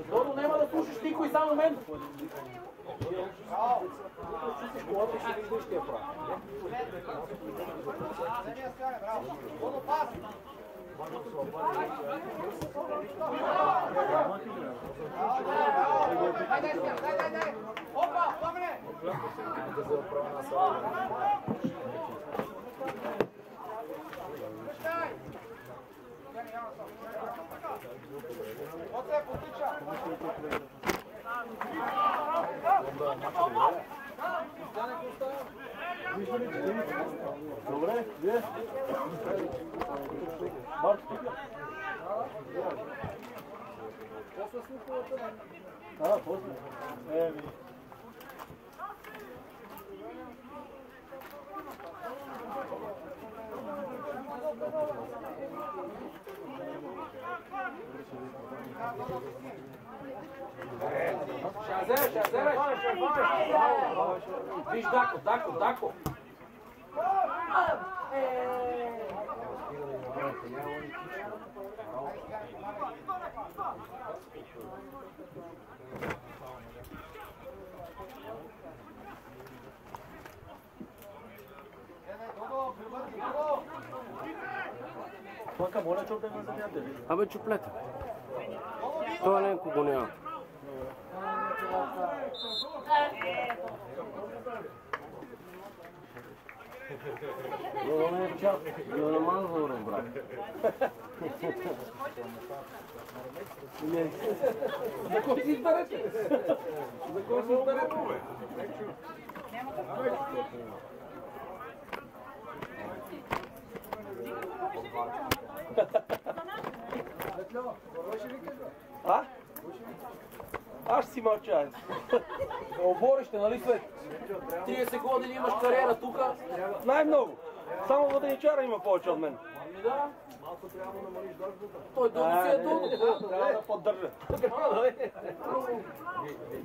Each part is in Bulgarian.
Доно, nema da slušaš никой, само мен. Опа, помне! Оце потича! Добре, вие? Марк, после слуховата? После. Шазер! Виж, Дако! Мака, моля, чуп да ме задяте. Абе, чуплете. Това ленко го няма. Но не е чак, но не мога да го разбрах. За кой си изберете? За кой си изберете? А? Аз си мълча. Оборище, нали след 30 години имаш кариера тука? Най-много. Само воденичара има повече от мен. Да. Малко трябва да намалиш дългата. Той дълго си е дълго. Трябва да поддържа.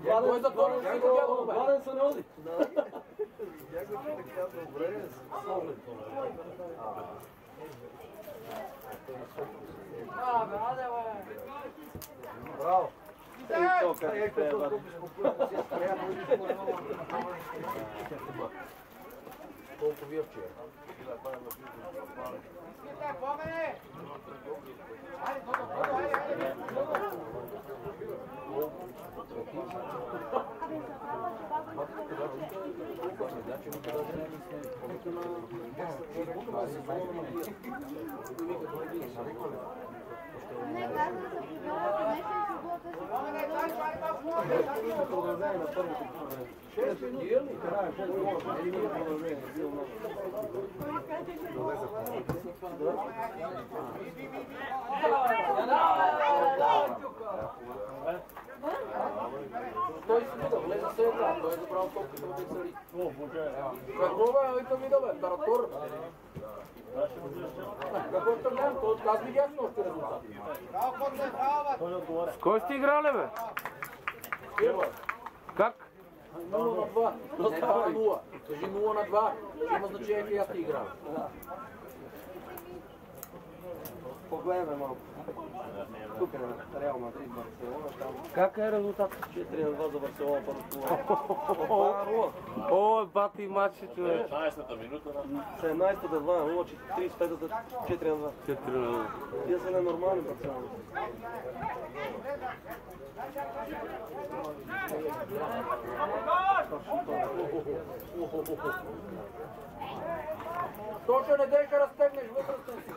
Той за това не си го дядо. Гладен се не оди. Някой ще така добре с оглед. Браво! Колко вирче? Не, казвам се прибирате нещо и свободата Той си вида, влезе се една, той е забрал топката от Ексари. Какво бе, викам вида бе, Таратор. Какво ще гледам, аз видях с още резултати. С кой сте играли, бе? Как? 0 на 2. Да става 0. Кажи 0 на 2. Ще има значение, че аз ти играл. Погледаме малко. Тук е на Реал Мадрид, Барселона. Как е резултат? 4-2 за Барселона първо. О, бати матчи, човек. 16-та минута. 17-та 2-0, 35-та 4-2. 4-0. Тия са ненормални Барселона. Точно не дей да разтегнеш вътрешно си.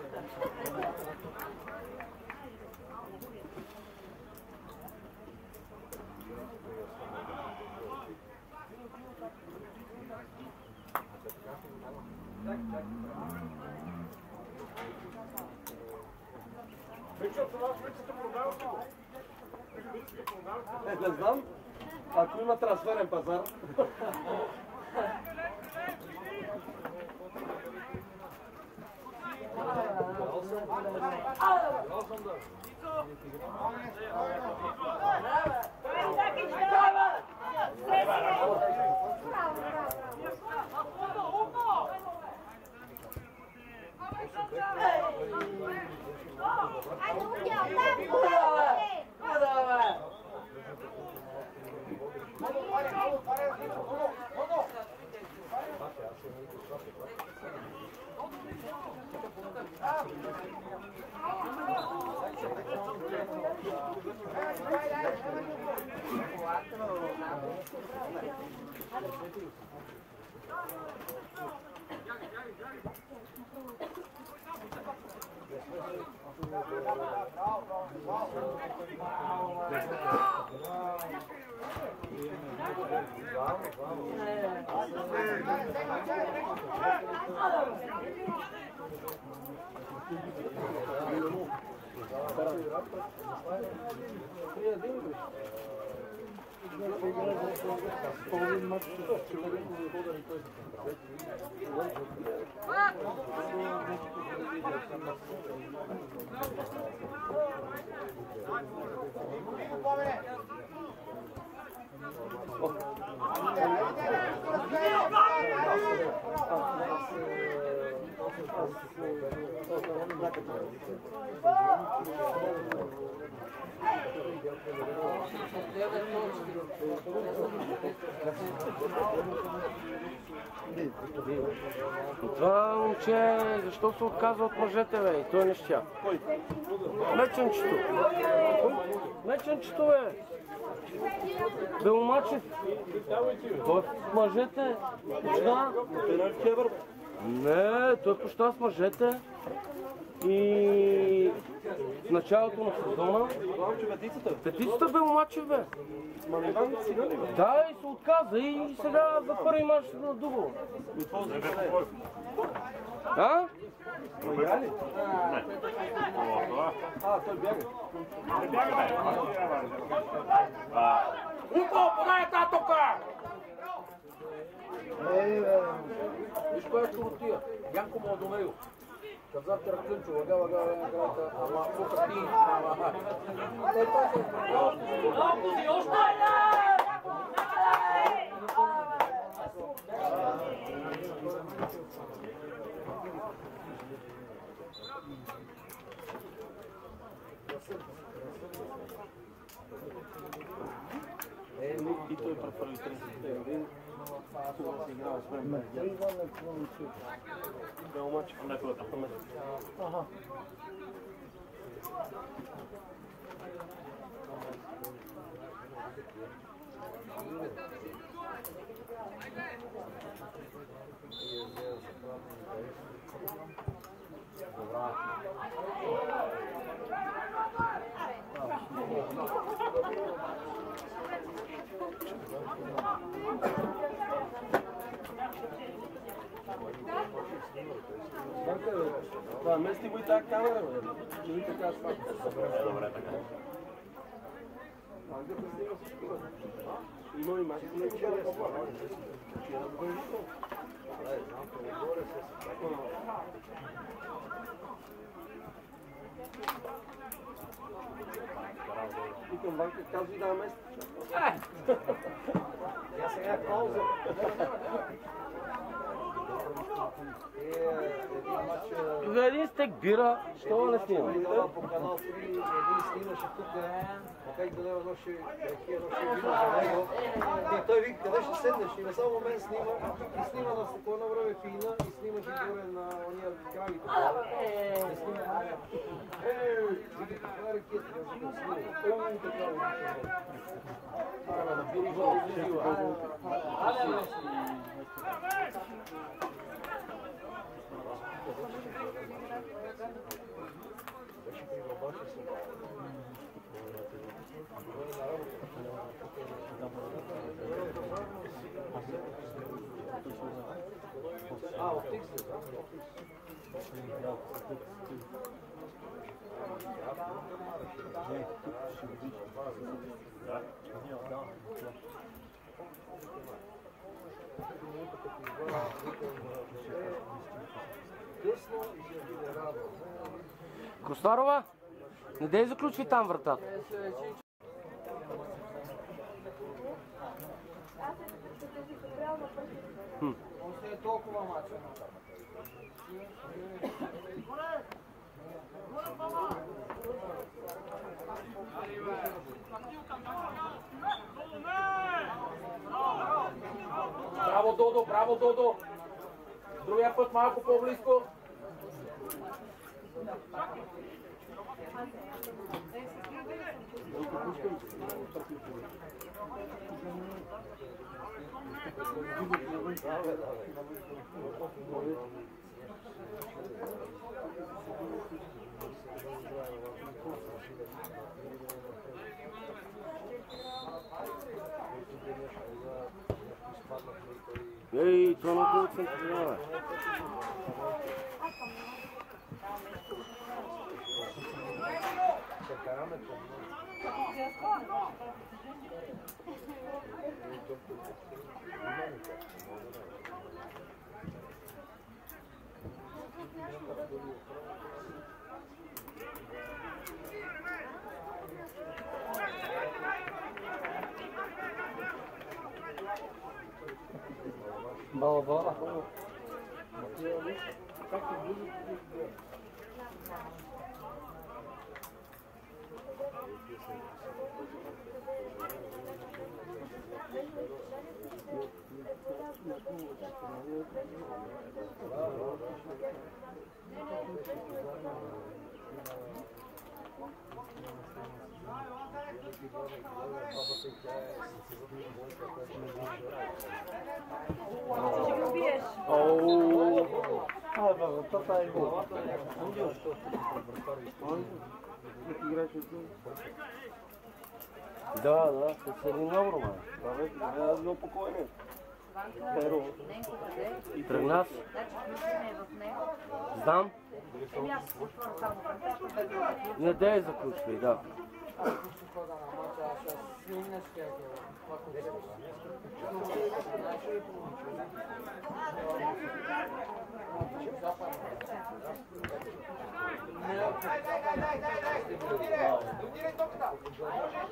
Не знам, ако има трансферен пазар. Това момче, защо се отказва от мъжете, бе? И той не щя. Меченчето. Меченчето, бе. Беломачев. Той с мъжете. Почна. Не, той почна с мъжете. И в началото на сезона. Петицата Беломачев, бе. Да, и се отказа и сега за първи мач на Дуго. А? Той бяга. Уко, подай татока! Виж коя е чуротия. Янко му одомеил. Казав Теракънчо, лага, грата, ама тука ти, ама... Не, това се... Още! И той препърви 30 Хубаво си играл с мен. Беломачев. Ага. Да, мести го и тази камера, бе. Че ви така свак. Добре, така. Има и мачи, не че е по-бавно. Че е отбранително. Да, знам, по-горе се съпака. И към Ванка казва и да мести. Я сега полза. За един стек бира, що не снима? По канал 3 един снимаше тук, как да не ноше вино за него. И той вика, къде ще седнеш? И не само мен снима, и снима на по едно време пина, и снимаше горе на ония крагите. И снима, вика, каква е ракета? Я снима. Така обичам. Трябва да били го. Костарова, не дей заключи там вратата. Още е толкова мача. Браво, Додо, браво, Додо! Другия път малко по-близко. Ей, това на колко съм трябва. Бала. Да, с един много роман. Аз много покойен. Тръгна си. Знам. Не дай заключвай, да.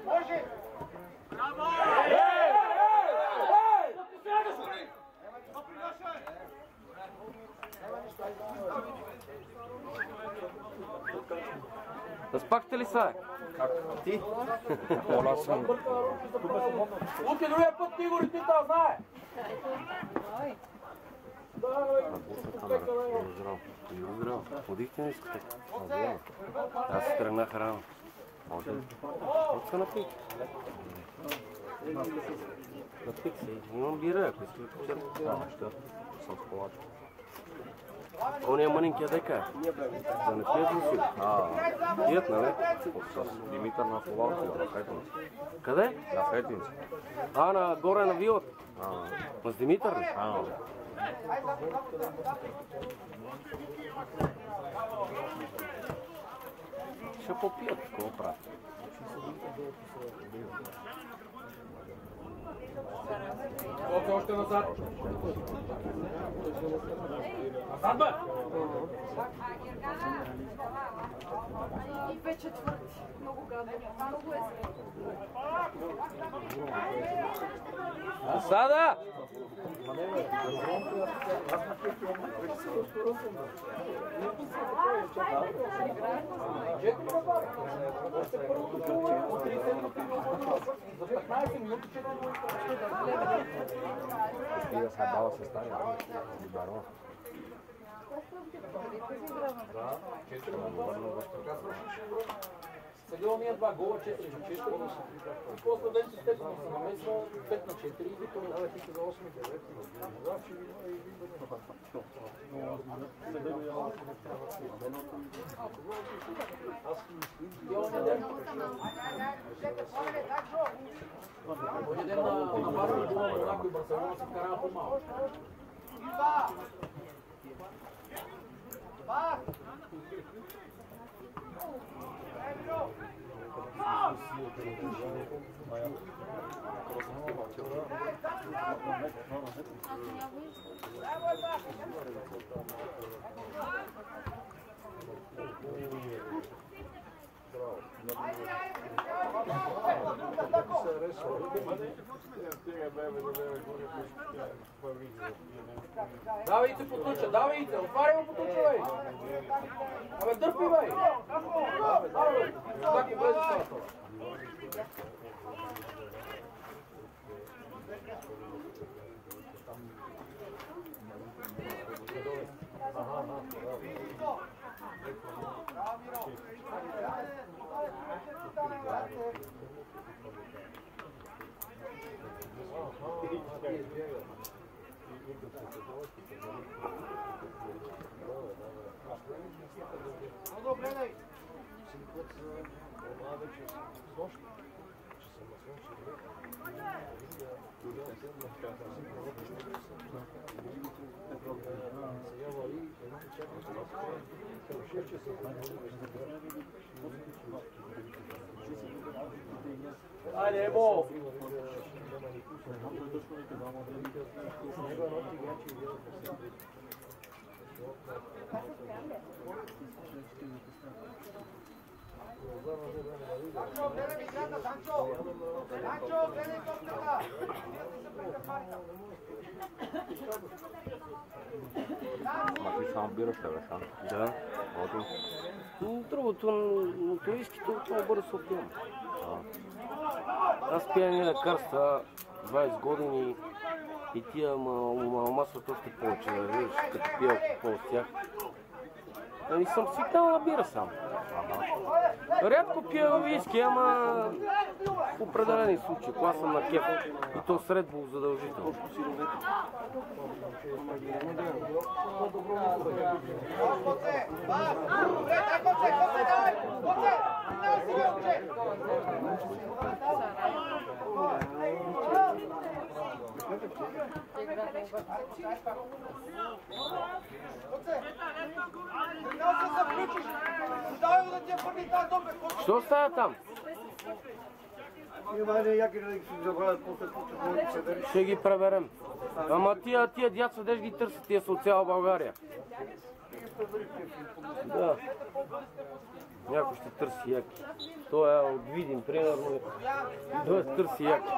Може! Разпахте ли са? Как? Ти? Ола съм. Утре другия път Игор и ти да знае. Здраво. Ходихте не искате? Аз се тръгнах рано. От се напих. Напих се. Имам бира, ако искате почерпите. Що? Съм с колачка. Ония мъненкия дека. За не пият ли си? Пият, нали? С Димитър на Словаркова, на Хайтинс. Къде? На Хайтинс. На горе на вилата. С Димитър ли? Ще попият, какво правят? Още назад. Назад, бе! И 2/4. Много гадно. Много е. Сада! Спира сега бала се стане, барон. Сега уния два гола 4-4. И после вече степно се намесва 5-4 и викаме. Абе, ти за 8-9. Оня ден на баскетбола на някой Барселона се вкарава по-малко. Давай се потуча, давай се, отваряй му потуча, бей! Абе, дърпи, бей! Абе, как влезе това? Много гледай! Ajde, Ebo! Данчо, гледай ми играта, Данчо! Данчо, гледай топката! Ма ти само бираш ли, бе, Шан? Да. Оди. Другото, мотористите отново бързо се опивам. Аз пия ни лекарства 20 години и тия масват още повече, виж, като пия алкохол с тях. Не съм свикнал да бира сам. Рядко пия виски, ама в определени случаи, когато съм на кеф и то с Red Bull задължително. Коце! Добре, дай Коце, Коце, давай! Коце! Минава си, момче! Коце! Минава се да включиш! Давай го да ти я първи тази добре! Що става там? Ще ги преберем. Ама тия дяца деш ги търсят, тия са от цяла България. Да. Някой ще търси яки. Той е от Видин, примерно. Той търси яки.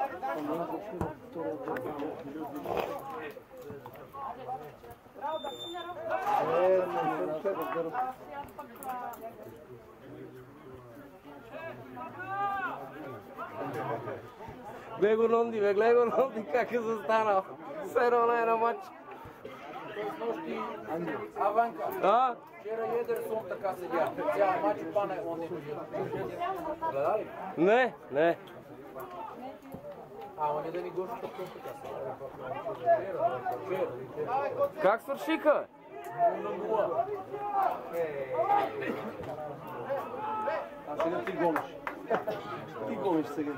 Гледай го Нонди, как е застанал. Все едно не е на матч. Аванка, А? вчера Едерсон така седя. Цял матч пане, он не вижда. Гледа ли? Не. Ама не да ни гоши така седя. Как свършиха? 0-0. А сега ти гониш. Ти гониш сега.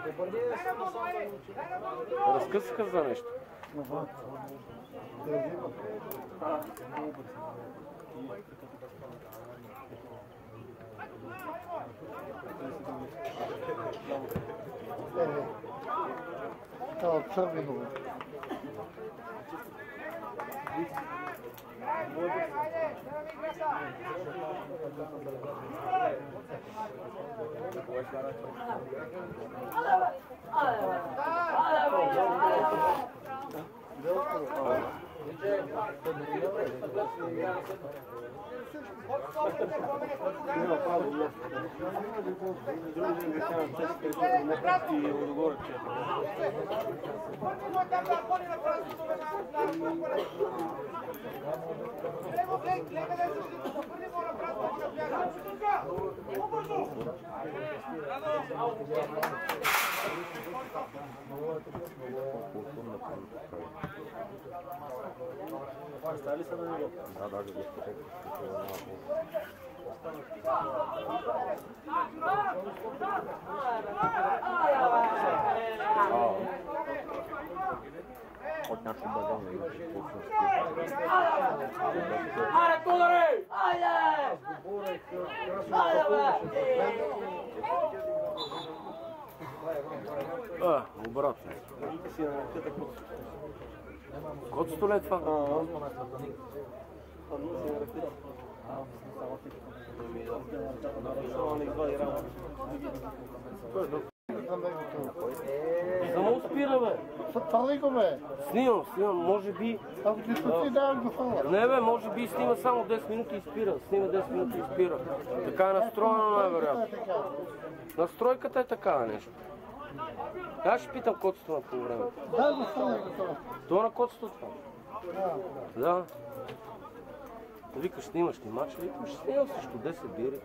Разкъсаха за нещо. Да, даже го спотек. От нашо багално имаше Аре, тудари! Обратно. Код столет това? Само спира, бе. Твърди го, бе. Снимам, може би... Ако ти спути, давам го фала. Не, бе, може би снима само 10 минути и спира. Снима 10 минути и спира. Така е настроено най-вероятно. Настройката е такава нещо. Аз ще питам котството на по време. Да, го фала го това. Това на котството това? Да. Викаш, снимаш снимач, викаш, снимам също 10 бири.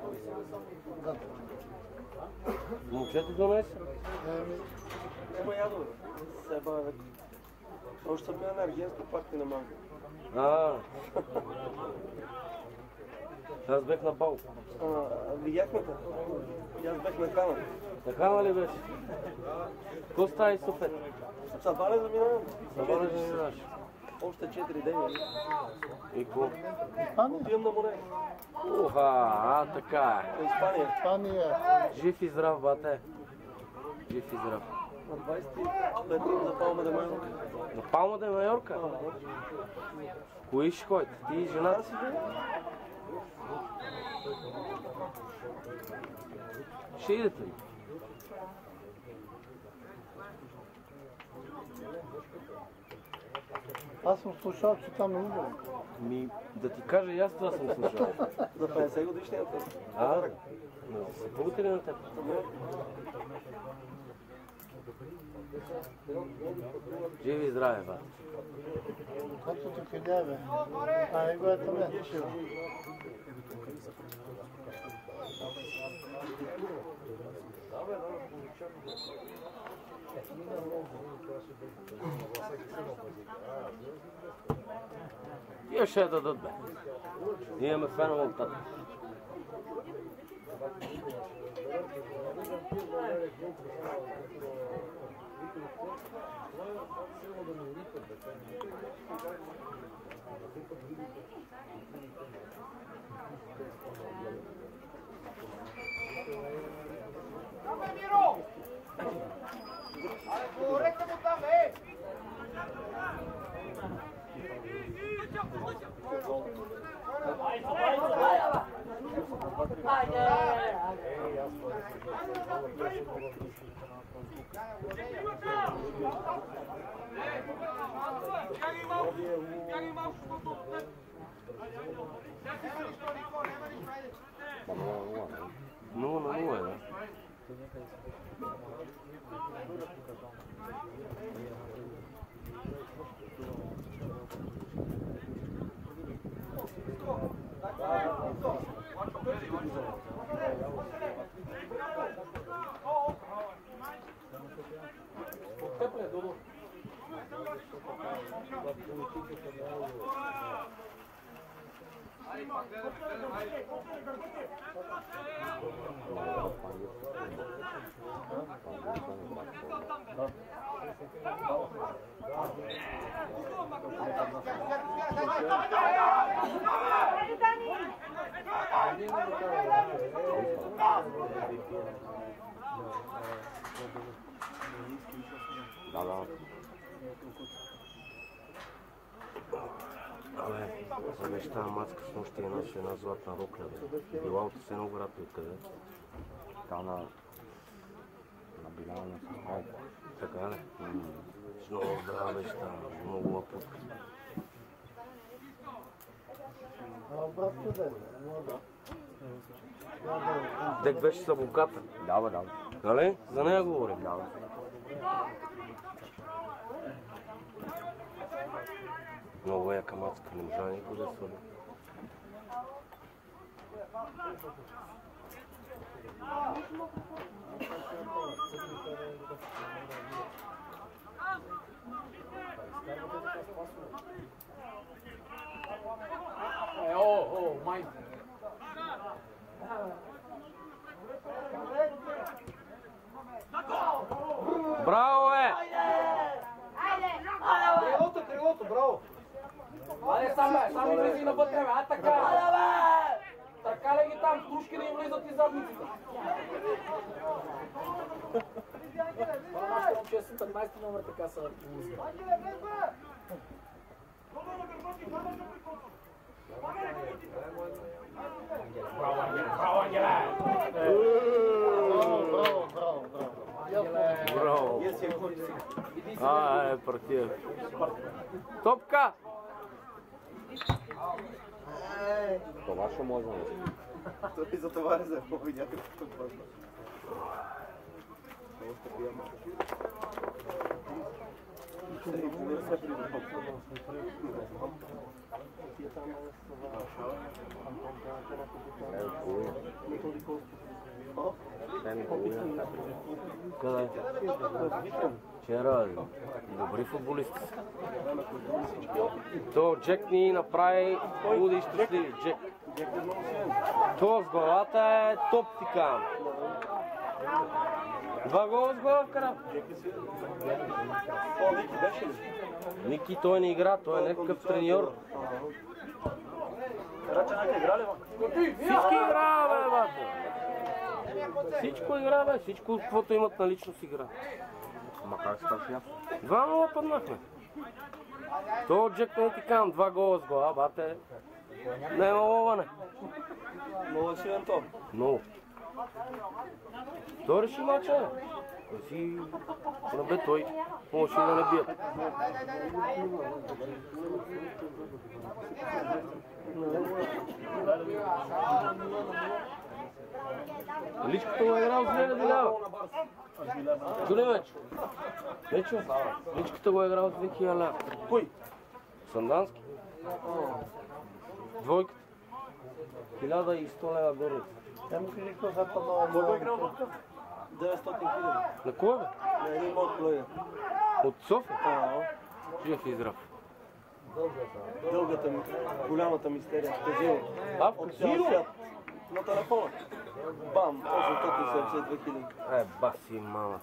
Момчето донесе. Ема ядо, бе. Се баве. Още съм бил на Аргенско, пак ти на Манго. Аз бех на бал. Видяхме те. И аз бех на Хана. На Хана ли беше? Ко става и Софет? Сабале заминавам. Сабале заминаваш. Още 4 дни. И ко? Отивам на море. Така е. Испания. Испания. Жив и здрав, бате. Жив и здрав. На 25 за Палма де Майорка. На Палма де Майорка? Кои ще ходите? Ти и жената си? Ще идете ли? Аз съм слушал, че там е убаво. Да ти кажа и аз това съм слушал. За 50 годишнията. Съпругата ли на теб? Живи и здраве, бат. Както те къде бе? Его е там не. Тия ще я дадат, бе. Ние имаме фенове от тата. Давай, Миро! Абе, говорете му там, е! Много на 0 е, да. Неща, мацка с нощи една златна рокля. Била от Сеноград и откъде? Та на Биляна с майка. Така ли? С много здрава неща, много лапутка. Брат, къде? Дек беше с адвоката. Да. Нали? За нея говорим. Да. Много яка мацка, не можа никой да свали. май. Браво, бе! Крилото, браво! Айде сам влези навътре, бе, така! Така ли ги там, стружки да им влизат и задниците? Нашите момче са 15 номер, така са музика. Браво, Ангеле! Браво! Партия. Топка! Това ще може да е. Той за това не запомни някакъв въпрос. Къде? Вчера добри футболисти са. То Джек ни направи луди и щастливи. Джек. То с главата е топ, ти казвам. 2 гола с глава вкара. Ники той не игра, той е някакъв треньор. Всички игра, бе, бате. Всичко игра, бе, всичко, каквото имат на личност игра. Ама как става ясно? 2-0 паднахме. То Джек не ти казвам, 2 гола с глава, бате. Не е ловане. Много силен то. Много. Той реши мача. Си набе той. Може да не бият. Личката го е играл с Леля Делява. Чули вече? Не чу. Личката го е играл с 2000 лева. Кой? Сандански. Двойката. 1100 лева горница. Я му кажи какво са по-много. Кой го играл тук? 900 хиляди. На кой бе? На един мод колега. От София? Жив и здрав. Дългата ми, голямата мистерия. Казино. А, в От казино? цял свят. На телефона. Бам, 872 хиляди. Баси мама.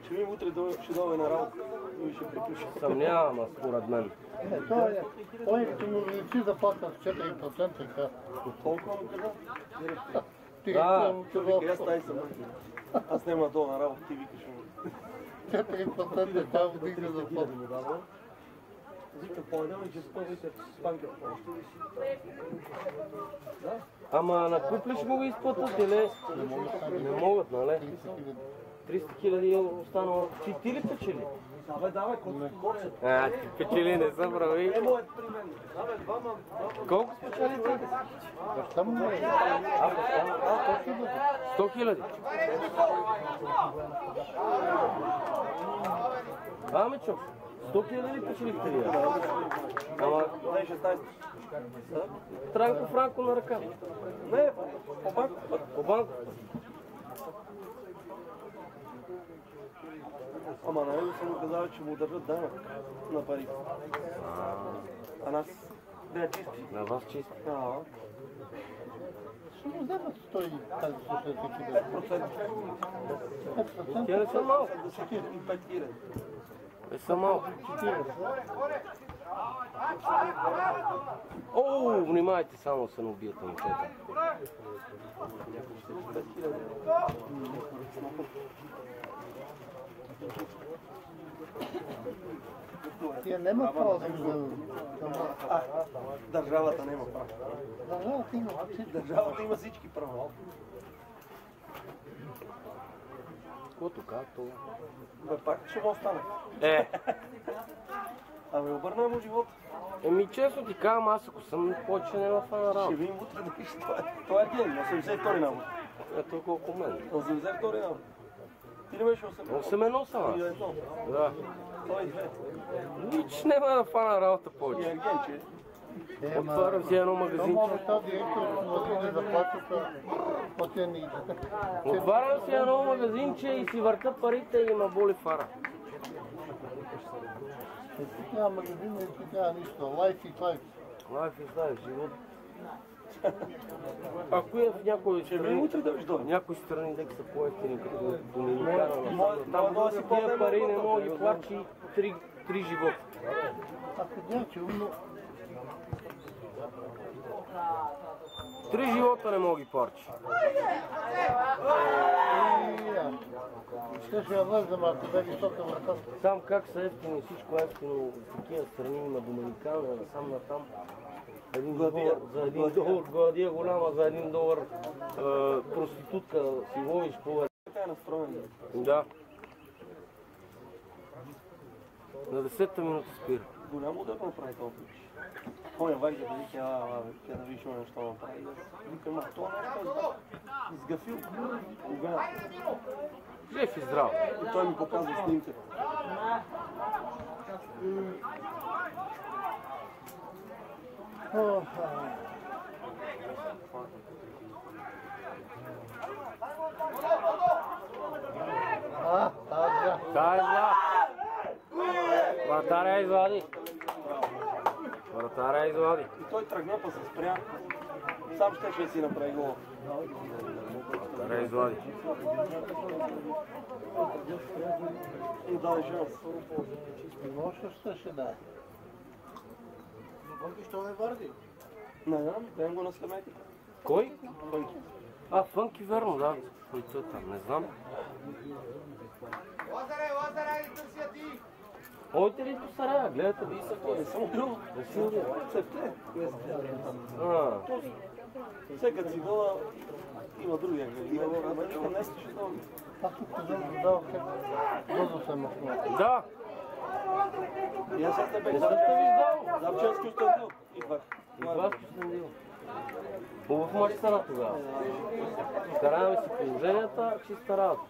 Ще видим утре, ще дойде на работа и ще приключи. Съмнявам, а според мен. Той като му увеличи заплата с 4% така. Колко му каза? Ти Вика, аз тай съм. Аз няма долу на работа, ти викаш ми. 4% така вдигна заплата. Вика, понеделник ще спъвайте с банка. Ама на куп ли ще му го изплатят или? Не могат, нали? 300 хиляди останало. Ти ли печели? Давай, колко? Ти печели не са прави. Моят при мен. Абе, двама. Колко спечели ти? Баща му не е. 100 хиляди. Мечо, 100 хиляди ли печелихте ли? Ама 2016. Транко Франко на ръка. Не, по банк. По банк. Ама на него съм му казал, че му държат данък на парите. А нас не е чисти. На вас чисти. Ще му вземат 100 и тази 100 хиляди. 5%. Те не са малко. 45 хиляди. Не са малко. О, внимайте, само се не убият момчета. Тия нема право да го... Държавата няма право. Държавата има всички. Държавата има всички права. Каквото както. Бе, пак ще му остане. Абе, обърна му живота. Еми честно ти казвам, аз ако съм повече не в на Ще работа. видим утре да пише. Това е ден, 82-ри навод. Ето колко мен. 82-ри навод. Ти ли беше 8? 8-1 съм аз. Да. Той е 2. Нич няма да фана работа И повече. Ергенче. Отварям си едно То магазинче. може тази директор да му вдигне заплатата от тия ни. Отварям си едно магазинче и си върта парите и ма боли фара. Тук няма магазин, не тук няма нищо. Life is life. Life is life, живот. Ако е в някои страни, Утре да виж дойде. някои страни дека са по-ефтини, като Доминикана, Моят там да си тия по-ден пари не въпрос, мога да ги плачи 3 живота. Ако дядче умно, 3 живота не мога да ги парчи. ще я влезем, ако бе висока върха. Там как са ефтини, всичко ефтино, в такива страни има Доминикана, насам натам. $1 за $1 гладия голяма, за $1 проститутка си ловиш по Така е настроен. Да. На 10-та минута спира. Голямо удар направи този пич. Коня вайде да вика, да видиш нещо направи. Викам, това нещо е сгафил. Кога? Жив и здрав. И той ми показва снимка. Та е зла. Вратаря извади. Вратаря извади. И той тръгна, па се спря. Сам ще си направи гол. Вратаря извади. И даде шанс. Лошо ще даде. Вънки, що не върди? Не знам, даем го на скамейка. Кой? Фънки, верно, да. Който е там, не знам. Лазаре, търсия ти! Ойте ли по Сарая? Гледате ли? Не съм убил. Не си убил. Цепте. Всекът си гола има другия. Ама никъм не искаш да дълги. Аз тук казвам да дава как бързо се махна. Да. И аз не бех. Не съм те виждал. Запченски Кюстендил. Идвах. Идвах Кюстендил. Хубав мач стана тогава. Караме си положенията, чиста работа.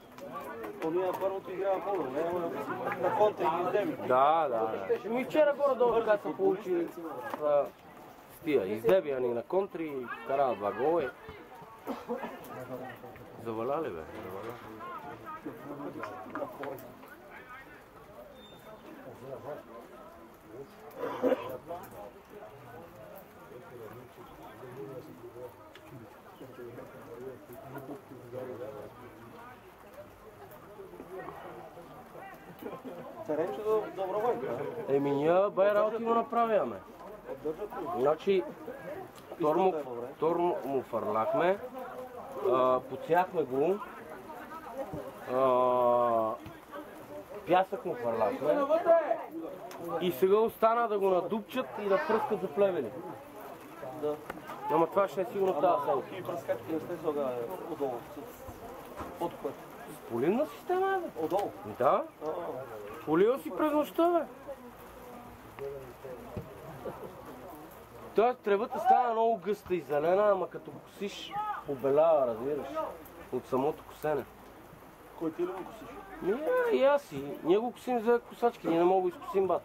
Ние първото играва пълно, не на конта и издеми. Да. Ми вчера горе-долу така са получили с тия издебияни на контри и карава два гола. Заваляли бе, Царенче доброволка. Еми ние бай работи му направяме. Значи, тор му фърлахме, подсяхме го, пясък му фърлахме и сега остана да го надупчат и да пръскат за плевели. Да. Ама това ще е сигурно тази седмица. И пръскачки не сте слага отдолу. Под което? С полимна система, бе? Отдолу? Да. Полил си през нощта, бе. Тоест тревата става много гъста и зелена, ама като косиш побелява, разбираш, от самото косене. Кой ти ли го косиш? И аз си. Ние го косим за косачки, ние не мога да изкосим бат.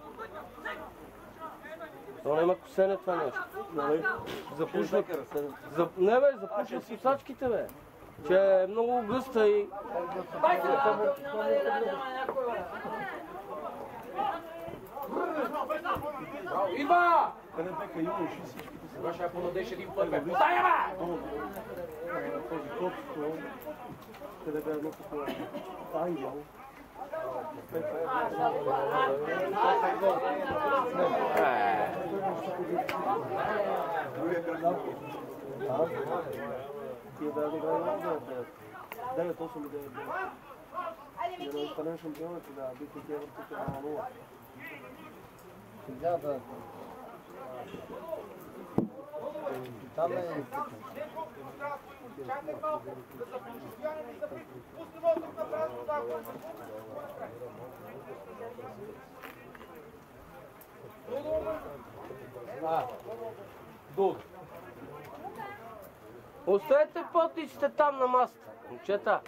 То няма косене това нещо. Запушва... Не бе, запушва с косачките, бе. Че е много гъста и... Идва! Къде беха юноши всичките се? Сега ще я подадеш един път, бе. Подай, бе! Този кот, къде бе едно такова ангел. Тия бе да играе много да 9-8 и 9-9. Я да останем шампионът, да, бихте тия въртите на 0. Сега да... Там е... Чакай малко, да се получи стояние и запит. Пусти вътре на празно, да, Дуд. Оставете потиците там на масата, момчета.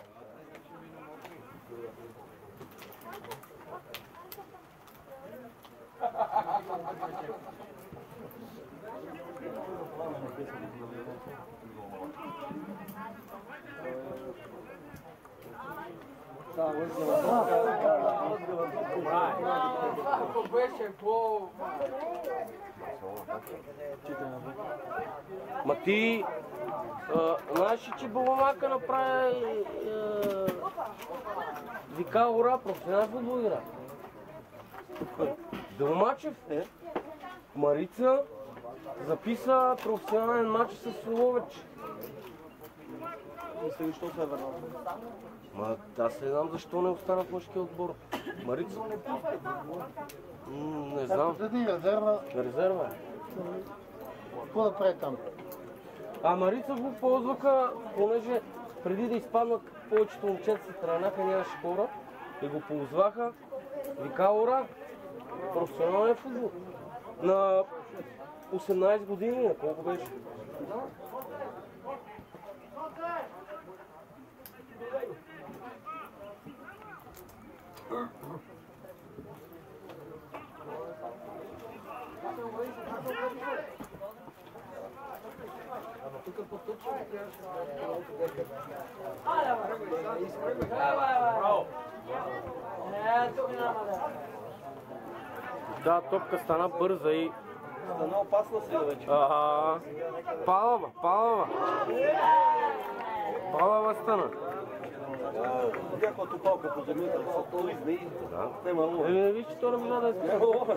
Ако беше по... Ма ти... знаеш ли, че Баламака направи... Вика Ура, професионален футбол игра? Далмачев? Марица записа професионален матч с Ловеч. И сега що се е върнал? Ма аз не знам защо не остана в мъжкия отбор. Марица? Не знам. Резерва е. Какво да прави там? А Марица го ползваха, понеже преди да изпаднат повечето момчета се тръгнаха, нямаше хора и го ползваха. Вика Ура, професионален футбол. На 18 години, на колко беше? Тази топка стана бърза и... Стана опасна сега вече. Палава. Палава стана. Някаква топалка по земята, са толизна и нема лова. Виж, че това мина да е Няма лова.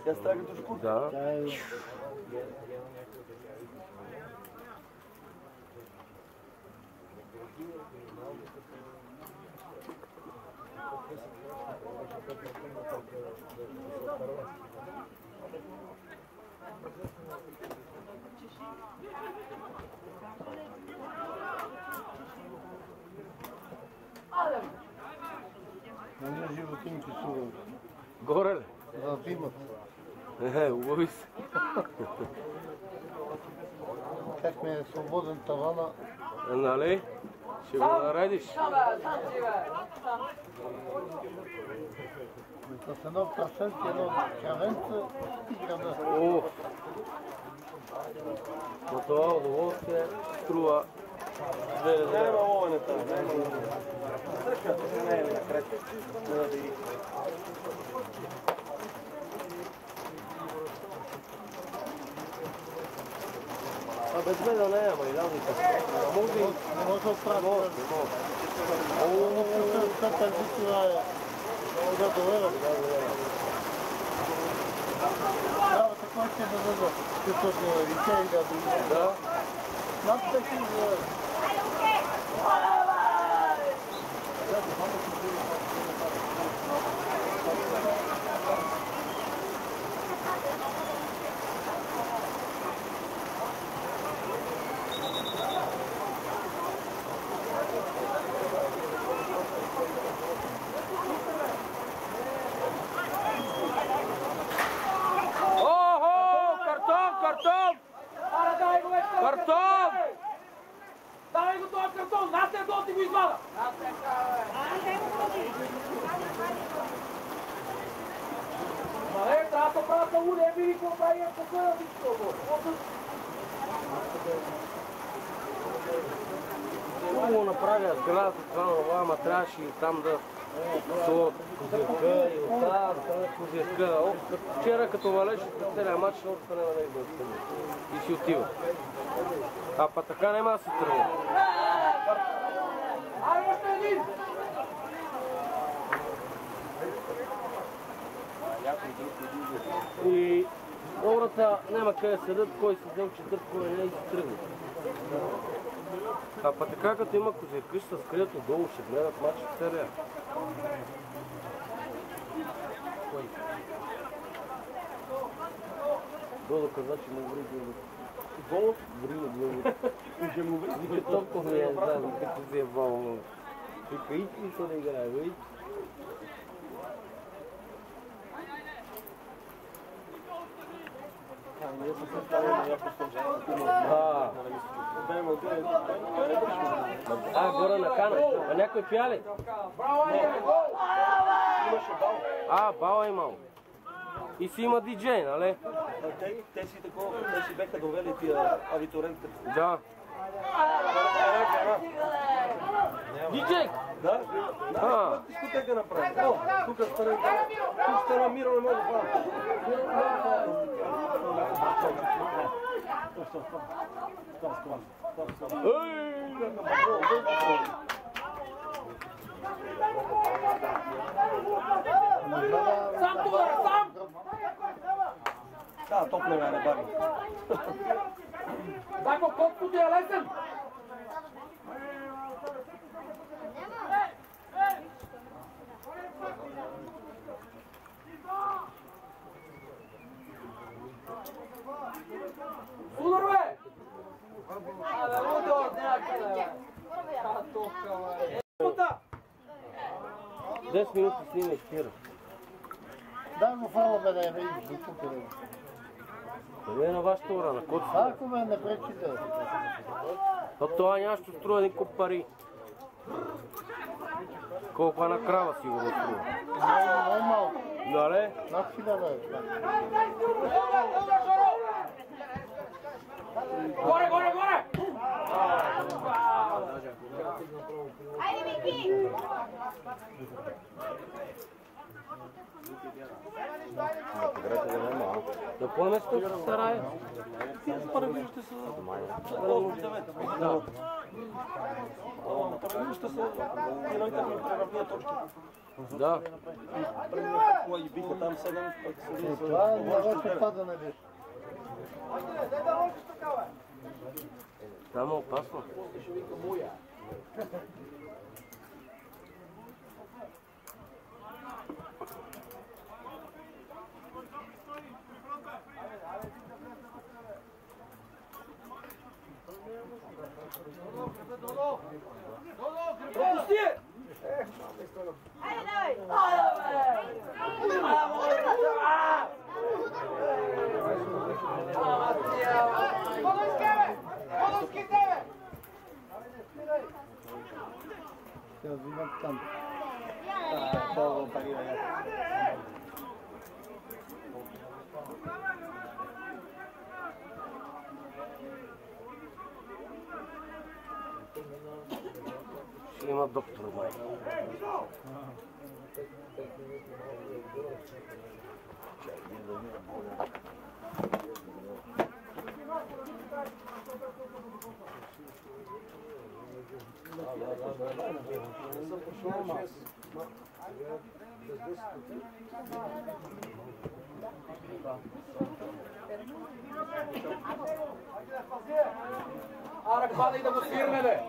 Тя стяга до шкур. Да. Нали животинки суват. Горе ли? За зимата. Улови се. Как ми е свободен тавана. Нали? Ще го наредиш. С едно прасенце, едно кравенце и града. Но това удоволствие струва 2 Няма ловене там. Сръка, не е накред. Не да иди. Без мен да не е, ама и да Не може да отправя. Тази това е. Да довера. Трябва такова ще да дадат. Защото рече и да дойде. Да. Над такива. Картон! Давай го този картон! Насте долу ти го извада! Мале, трябва да правят на луне, види какво прави, ако гледа всичко. Хубаво направя сградата това на това, ама трябваше и там да сложат козирка и оттава страна козирка. Вчера като валеше през целия матч, още няма да изглежда. И си отива. А па така няма да се тръгва. Ай, още един! И хората няма къде седат, кой се взел четвърт, кой не и се тръгва. А па така като има козирки, ще се скрият отдолу, ще гледат матч в целия. Долу каза, че му ври главата. Долу? Ври му главата. Вика толкова не я знам, като си е вълно. Вика, и се да играе, бе. Горе на кана. А някой пия ли? Бал е имал. И си има диджей, нали? Те си такова, те си беха довели тия абитурентите. Да. Диджей! Да? Да, дискотека направи. Тук стана Миро, не може да правя. Сам товара, сам! Да, топ не бари. Дай го колкото ти е лесен! Удар, бе! 10 минути снима и спира. Дай го фала, бе, да я видиш до тук. Къде е на вашата ура, на код? Ако ме не пречи да. От това нямащо струва никакво пари. Колко една крава сигурно струва. Най-малко. Нали? Над 1000 лева. Горе, горе, горе! Айде, Мики! Да по-место се старае. Първи ще са... Да. Първи ще са... Пилойте ми преравния точки. Да. Кой биха там 7, пък са... Това не беше падане беше. Там е опасно. Пропусти! Айде, давай! Ще взимат там. Това парира я. Ще има доктор май. Ара, падай да го свирне, бе!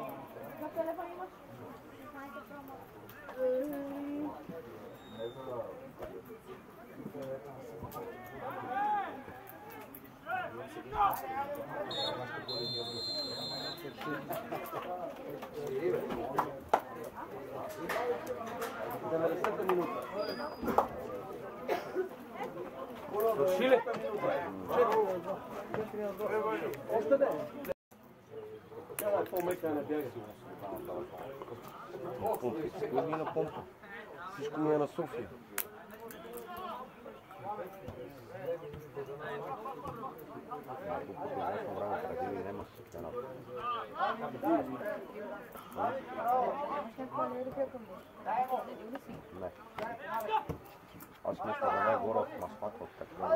Свърши ли? Още не. Тя е по-мека на бяга. Всичко ми е на помпа. Всичко ми е на София. Не. Аз мисля да не е горе от масфат от какво.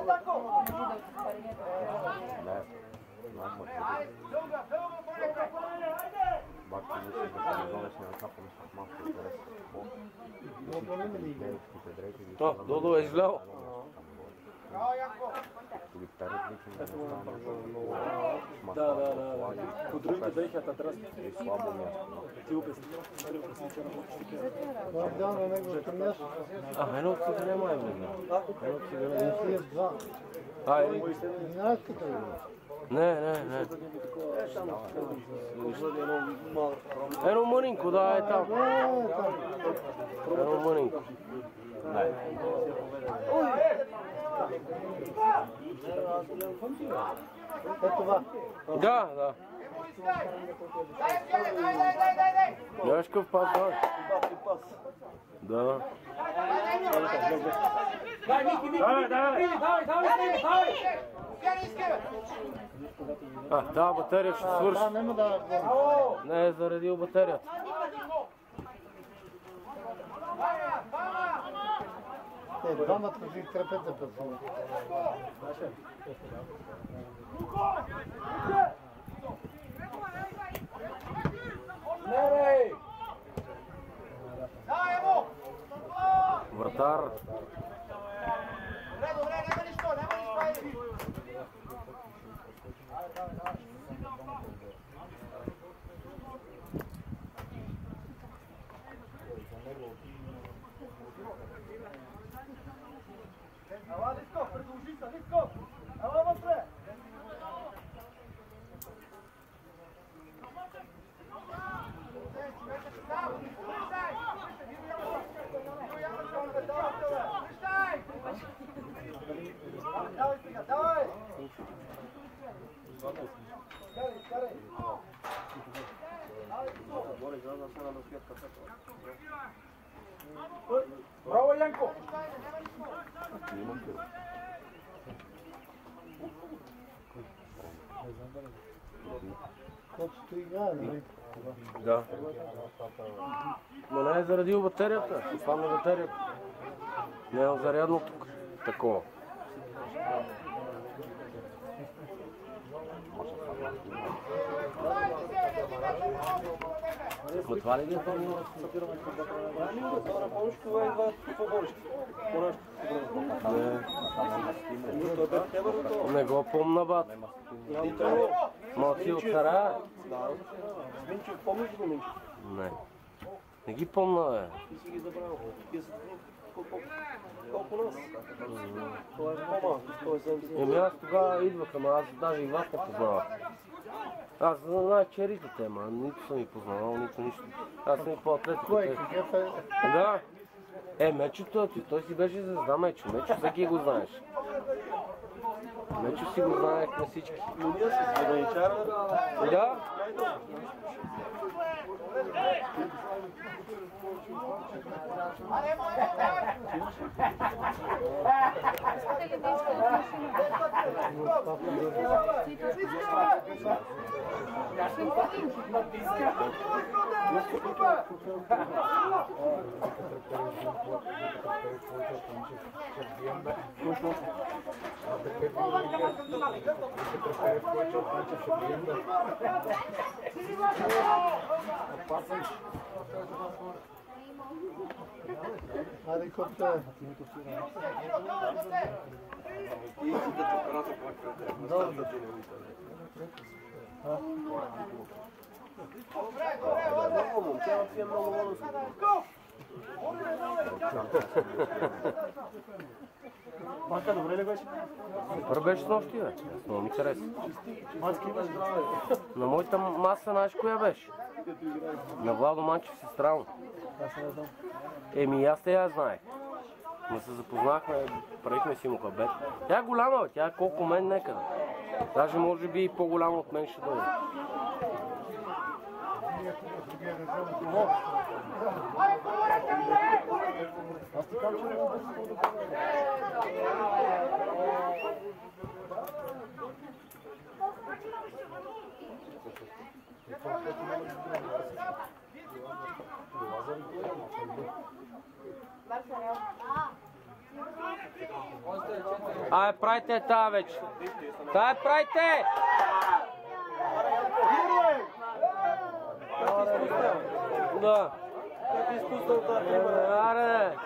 Не. Бак ти мисля да се донес на капане с малко интерес. То, Додо е излял. Да. Подръжда дъхата дръст. И слабо място. Ти обясни. Това дал на неговото място. Едно от сега няма е влезна. Не си е два. Айде. Гимнастката ли? Не. Едно мънинко, да, е там. Едно мънинко. Не. Е това. Да. Нямаш къв пас, да. Да. Дай, Мики! Давай! Тази батерия ще свърши. Да, няма да... Не е заредил батерията. Двамата си трепете пацани. Вратар. Добре, няма нищо, айде. Ела, Литко, предложи се, Литко! Ела вътре! Давай сега, давай! Карай! Браво, Янко! Колкото играе, нали? Да. Но не е заради батерията, ще падне батерията. Няма зарядно тук. Такова. Ма това ли ги е това? Помниш кога идва футболище? Не го помна, бат. Малки от Сарая? Да. Минчев, помниш го Минчев? Не. Не ги помна, бе. Ти си ги забравил. Колко нас? Това е по-малко, 170. Еми аз тогава идваха, ама аз даже и вас не познавах. Аз знаех черитите, ама нито съм ги познавал, нито нищо. Аз съм и по атлетика. Кой? Какъв е? Да. Мечето, той си беше звезда Мечо. Мечо всеки го знаеш. Мечо си го знаехме всички. Но ние с воденичара... Да. Айде, копта. Мака, добре ли беше? Супер беше с нощи, бе. Много ми хареса. Маски имаш здраве. На моята маса, знаеш коя беше? На Владо Манчев сестра му. Еми аз те я знаех. Но се запознахме, правихме си му хабет. Тя е голяма, бе. Тя е колко мен некъде. Даже може би и по-голяма от мен ще дойде. Аз ти казвам, че не го Ай, правите тая вече. Тая правите! Да. Как е изпуснал тази тема? Аре!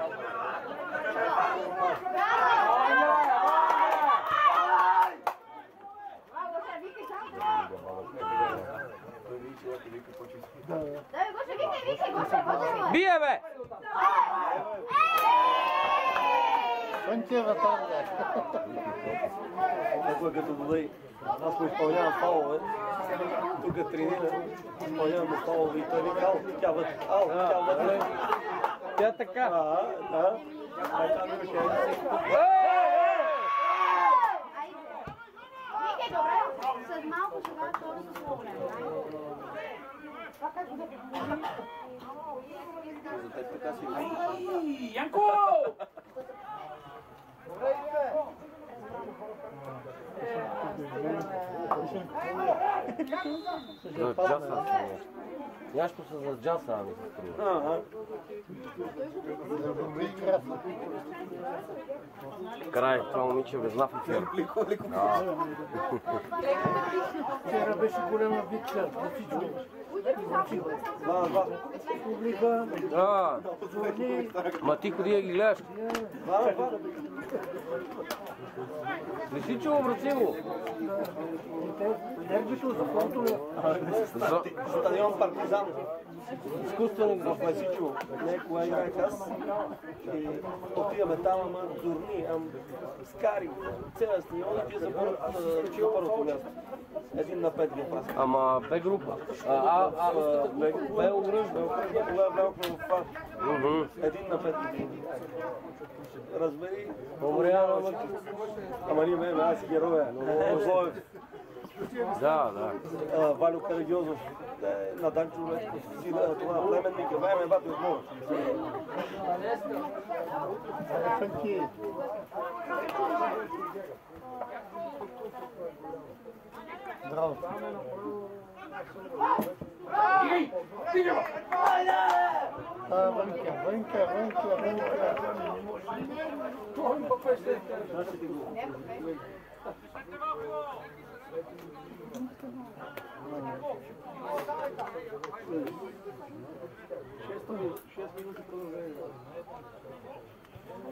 Бие, бе! Сънче вратаря. Какво е като додай? Аз му изпълнявам фалове. Тук тренира. Изпълнявам фалове и той вика, тя вътре. Тя вътре. Тя така. Да. Ай, там имаше Вики, добре, след малко ще бъдат хора с много време. Янко! За джаса. Нящо са за джаса, ми се струва. Край, това момиче влезна в ефир. Вчера беше голяма битка. Публика. Ма ти ходи да ги гледаш. Лисичево, Брацево. Дербито за фронтове. стадион Партизан. Изкуствен В Лисичево. Не, кога играех аз. И отиваме там, ама зорни, скари. Целия стадион и тия за първото място. 1-5 ги паса. Ама Б група. Б огръжда. Кога влякохме в това. 1-5. Разбери. Умря, Ама ние ме, аз си героя. Озлоев. Да. Валю Карагьозов, на Данчо Лечко, това на племенника, време бати от мора. Фанки. Браво. Вънка.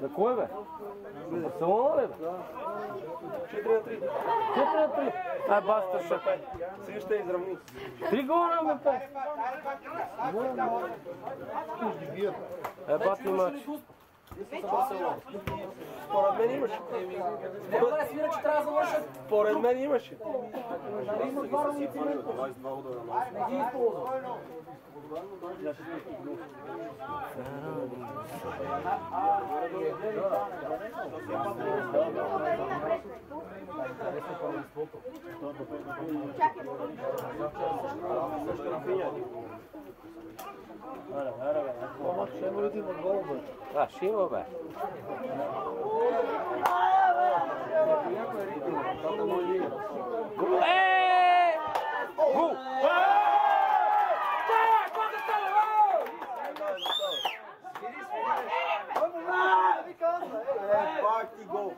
За кой бе? За Салона ли бе? 4-3. 4-3. Ай, баста ще. Сега ще изравни. 3 гола ме по. Бати мач. Според мен имаше. Няма да свира, че трябва да завършат. Според мен имаше. Не ги използва. Ще има бе. Гол! Пак ти гол.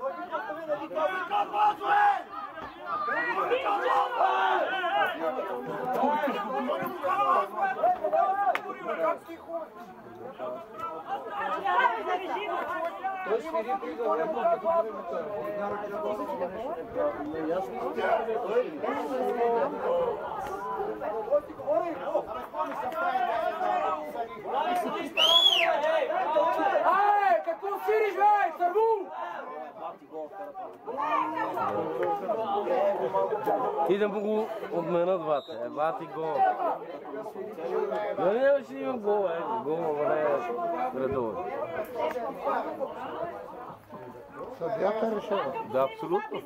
Той свири при да време, като времето. Ай, какво свириш, бе? Търбу! И да му го отменят, бате. Бати гол. Нали нямаше да има гол, гол, ама не е редовен. Съдията решава. Да, абсолютно.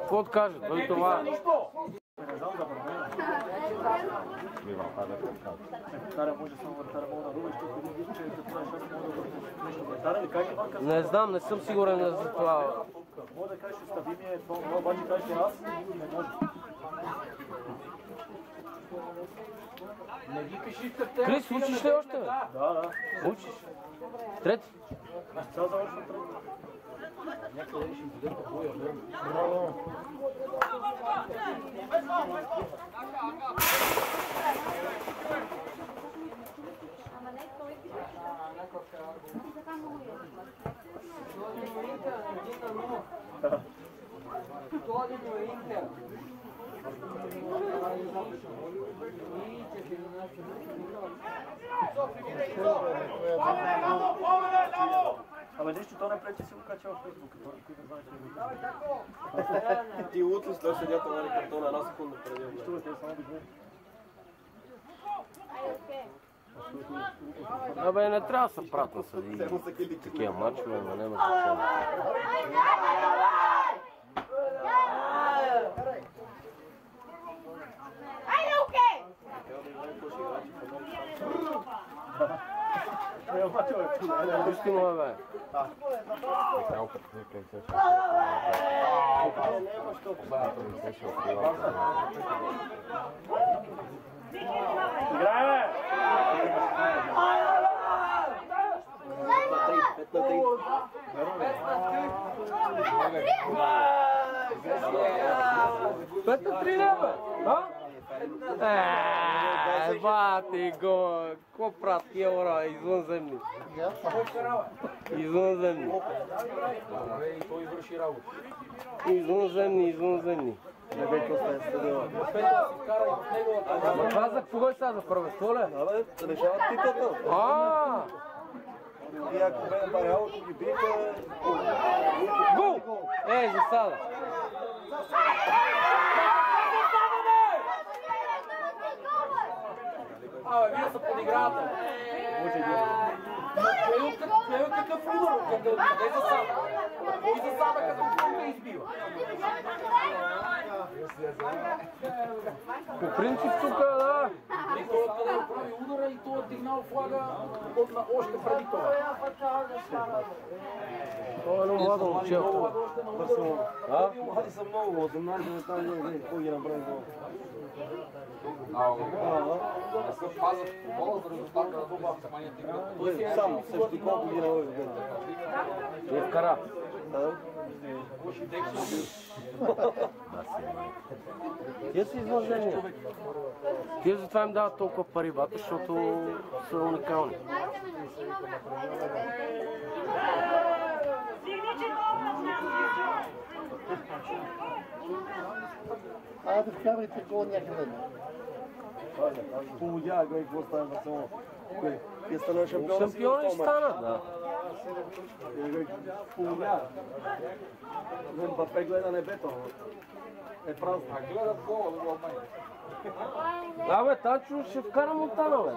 Какво откаже? Той това... Не знам, не съм сигурен за това. Може да кажеш стабилния, но обаче кажеш аз, не може. Не ги пиши в те. Крис, учиш ли още? Да. Учиш? Трети? Сега завършвам трети. Някъде ще издаде по боя. Браво. Абе, нищо, то не пречи си го кача в Фейсбук. Ти не знаеш ли? Ти лут ли стой седят на картона една секунда преди. Нищо, те само да гледам. Абе, не трябва да се правят на съдии. Такива мачове, но няма значение. Пустимо е, бе. Играй, бе! 5-3 не, бе? Бати го! Какво правят тия хора? Извънземни. Извънземни. Той върши работа. Извънземни. Ама това за кого е сега? За първенство ли? Абе, решават титлата. И ако бе барялото ги биха... Гол! За сада. Абе, вие са подигравате. Плею какъв удар? Къде за сада? Кой за сада, като ме избива? По принцип тук, да. И той откъде прави удара и той дигнал флага още преди това. Това е едно младо момче. Млади са много, 18 тази ден, кой ги направи много? Не се пазят по бола за резултата на това вниманието играта. Той сам също колко ги направи. И вкара. Тия са извънземни. Тия затова им дават толкова пари, бата, защото са уникални. Да вкарайте гол някъде. Поводява, кой какво става на само. Те станат шампиони. Шампиони ще станат, да. Поводява. Мбапе гледа небето. Е празно. А гледат гола да го обмани. Да бе, Танчо ще вкара Монтана, бе.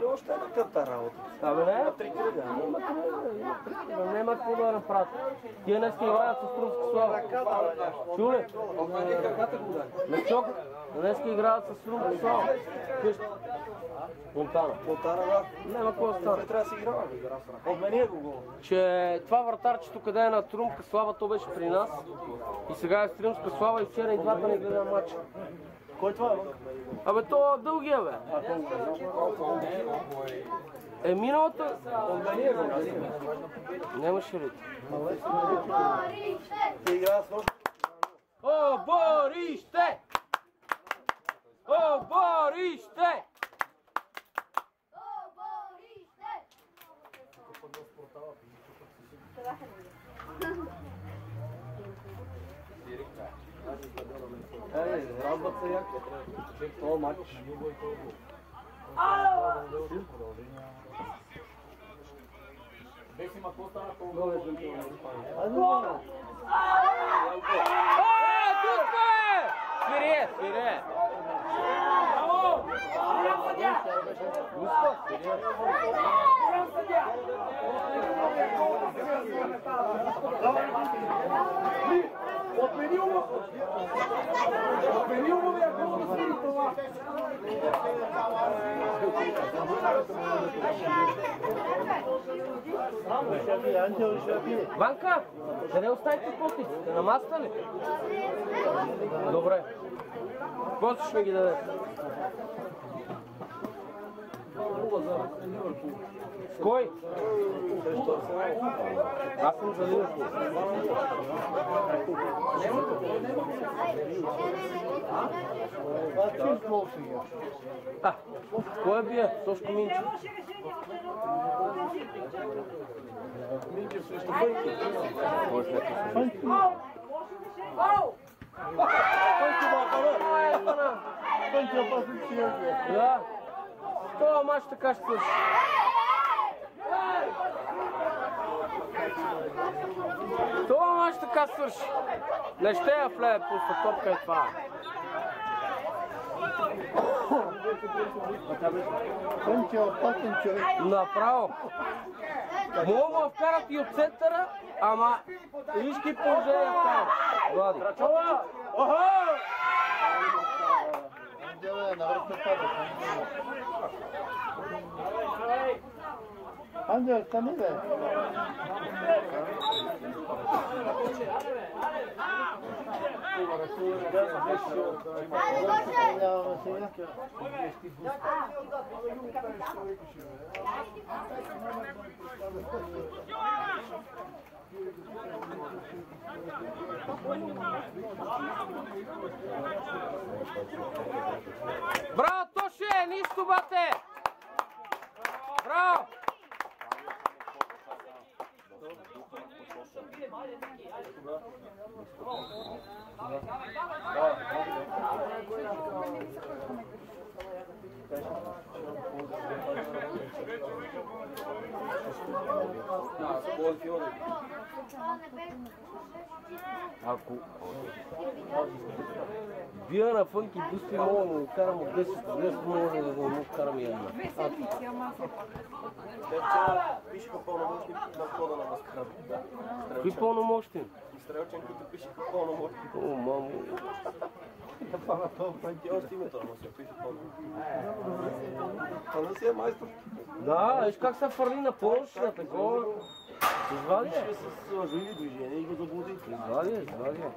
И още една къпта работа. Да бе, не? Три кръга. Няма какво да направят. Тия днеска играят с Струмска слава. Чули? Обмани краката го дай. Мечок, днеска играят с Струмска слава. Къща. Монтана. Монтана, да. Няма какво да стане. Той трябва да си играва. Обмени го гол. Че това вратарчето, къде е на Струмска слава, то беше при нас. И сега е Струмска слава и вчера и двата не гледа матча. Кой това е? Абе, то дългия, бе. Е, миналата... Нямаше ли? Ти играе с нощ. О, Борище! О, Борище! Радват се як. Това матч. Бесима, какво стана по О, тук е! Свире, свире! Браво! Голям съдия! Голям съдия! Отменил му! Отменил му, бе, ако да свири това! Ванка, къде оставите потици? На масата ли? Добре. После ще ми ги даде. С кой? Аз съм за Ливърпул. Кой бие? Сошко Минчев. Минчев срещу Фънки. Фънки опасен човек. Да. Това мач така ще свърши. Това мач така свърши. Не ще я влезе пуста топка и това. Фънки опасен човек. Направо. Мога да вкарат и от центъра, ама вижки положение вкарат. Влади. Деле, навърх се пада. Ангел, стани бе. Нямаме сега. Браво, Тоше! Нищо, бате! Браво! Ако бия на Фънки Бусти, мога да му карам от 10 може да му карам и една. Те вчера пишеха по-навъншни на входа на Маскара. Какви пълномощи? Стрелчен, които пишеха пълномощи. О, мамо. Ти още името, ама се пише пълномощи. А да си е майстор. Да, виж как се фърли на помощ, на такова. Извади Пише е. с лъжливи движения и го заблуди. Извади е, извади е.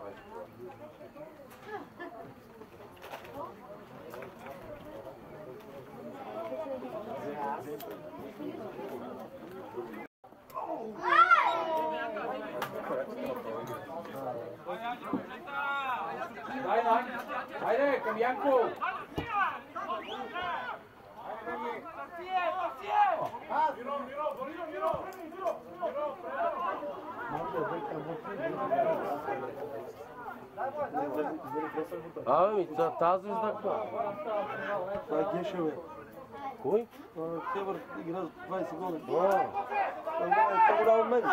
Айде, към Янко! Абе, тази звезда каква? Това е Геша, бе. Кой? Хевър игра 20 години. А, Това е по-голям от мен.